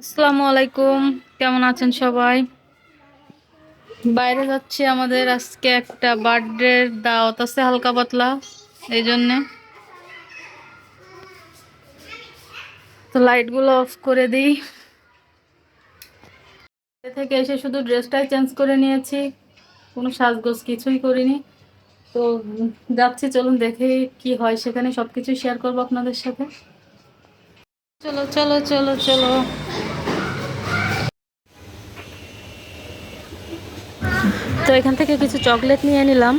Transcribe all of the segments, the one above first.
আসসালামু আলাইকুম। কেমন আছেন সবাই? বাইরে যাচ্ছি, আমাদের আজকে একটা বার্থডে দাওয়াত আছে হালকা পাতলা, এই জন্যে। তো লাইটগুলো অফ করে দিই। এ থেকে এসে শুধু ড্রেসটাই চেঞ্জ করে নিয়েছি, কোনো সাজগোজ কিছুই করিনি। তো যাচ্ছি, চলুন দেখে কি হয় সেখানে, সবকিছু শেয়ার করবো আপনাদের সাথে। চলো চলো চলো চলো। তো এখান থেকে কিছু চকলেট নিয়ে নিলাম।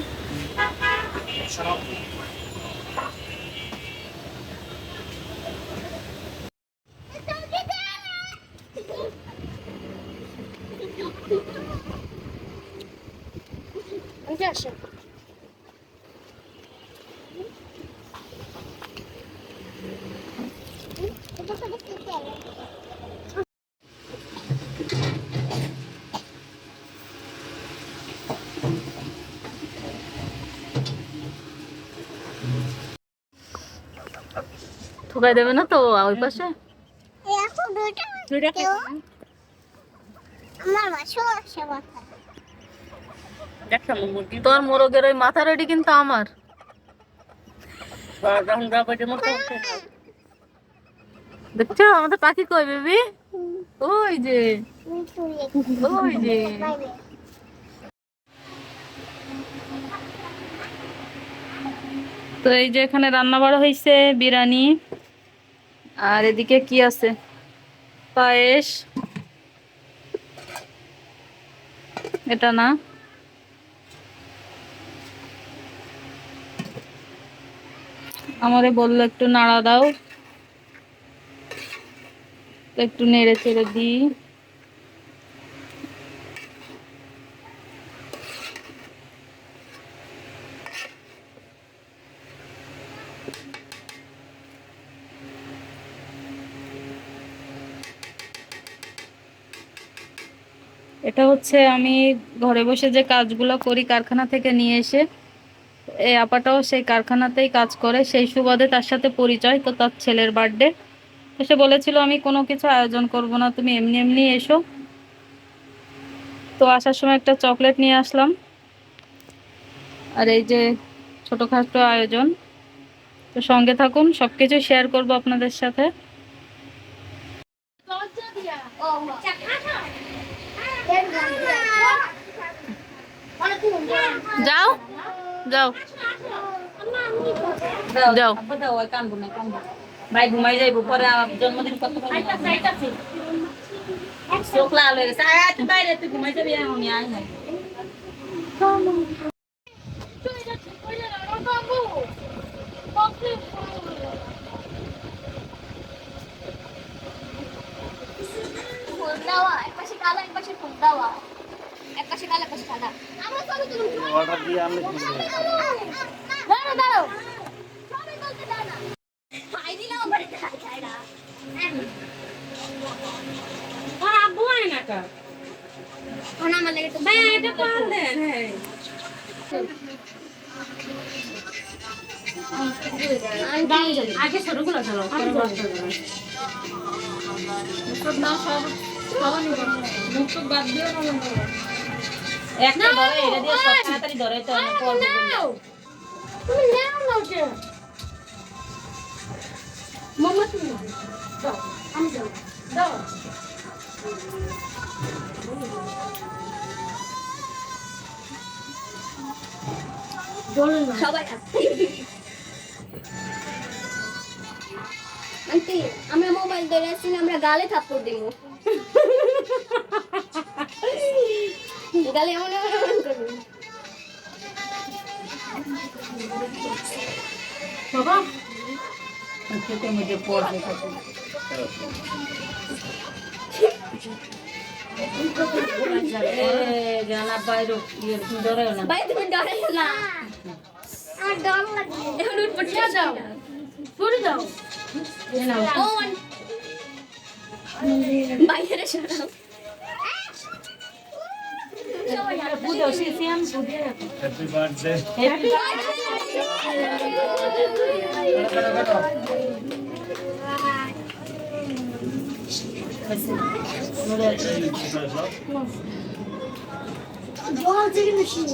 ঠোকাই দেবে না তো ওই পাশে? তোর মোরগের ওই মাথা রেডি, কিন্তু আমার দেখছো আমাদের পাখি কই বেবি? ওই যে, ওই যে। তো এই যে এখানে রান্না বাড়া হয়েছে, বিরিয়ানি। আর এদিকে কি আছে? পায়েস। এটা না, আমারে বললো একটু নাড়া দাও, তো একটু নেড়ে চেড়ে দিই। এটা হচ্ছে আমি ঘরে বসে যে কাজগুলো করি কারখানা থেকে নিয়ে এসে, এই আপাটাও সেই কারখানাতেই কাজ করে, সেই সুবাদে তার সাথে পরিচয়। তো তার ছেলের বার্থডে, সে বলেছিল আমি কোনো কিছু আয়োজন করব না, তুমি এমনি এমনি এসো। তো আসার সময় একটা চকলেট নিয়ে আসলাম, আর এই যে ছোটখাটো আয়োজন। তো সঙ্গে থাকুন, সবকিছু শেয়ার করব আপনাদের সাথে। যাও যাও যাও, ভাই ঘুমাই যাইব পরে, জন্মদিন কত চোখ লাল হয়ে গেছে। তুই বাইরে, তুই ঘুমাই যাবি, আমি আয় নাই। অর্ডার দিয়ে আমি আগে ছোটগুলো চলো, মুখ বাদ দিও না। একটা ধরে এটা দিয়ে সব তাড়াতাড়ি ধরে তো আমি করব। তুমি নাও নাও যে মাম্মা, তুমি দাও, আমি দাও দাও। সবাই আন্টি, আমরা মোবাইল ধরে আছি, আমরা গালে থাপ্পড় দিব। গালে এমন এমন করবো বাবা, খেতে মধ্যে পড়বে থাকে। জানা বাইরে ডরে না, ভাই তুমি ডরে না, আমার ডর লাগে। এখন উঠপট যাও, পড়ে যাও। বাইরে সরাও। Happy birthday. জল থেকে মিশিয়ে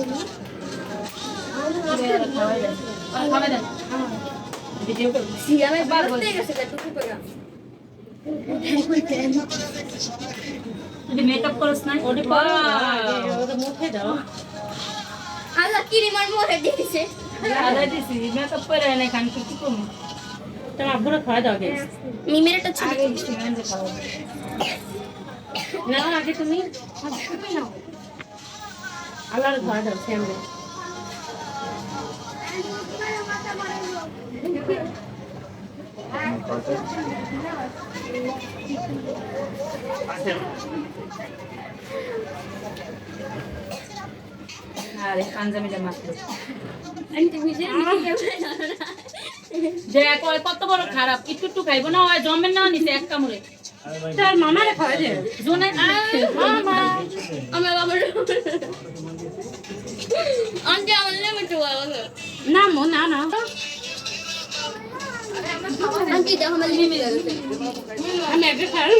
দিই সিয়ামে বাড়তে গেছে টুকু করে মেকআপ করছ না ওডি ওটা মুখে দাও আল্লাহ কি রিমার মোরে দিয়েছে আদা দিছি মেকআপ করে এনে খান কি কম তোমার আব্বুরে খাওয়া দাও গে মিমের একটা ছিল না আগে তুমি নাও আল্লাহর খাওয়া দাও সামনে আরে পাঞ্জাবিটা মাত্র আমি তো বুঝে যে কত বড় খারাপ একটু একটু খাইবো না ওই জমের না নিছে এক কামড়ে তার মামারে খাওয়া দে জোনে মামা আমার বাবার আন্টি আমার নামে তো বলো না মো না না আন্টি দেখো আমার মিমে গেছে আমি আগে খাই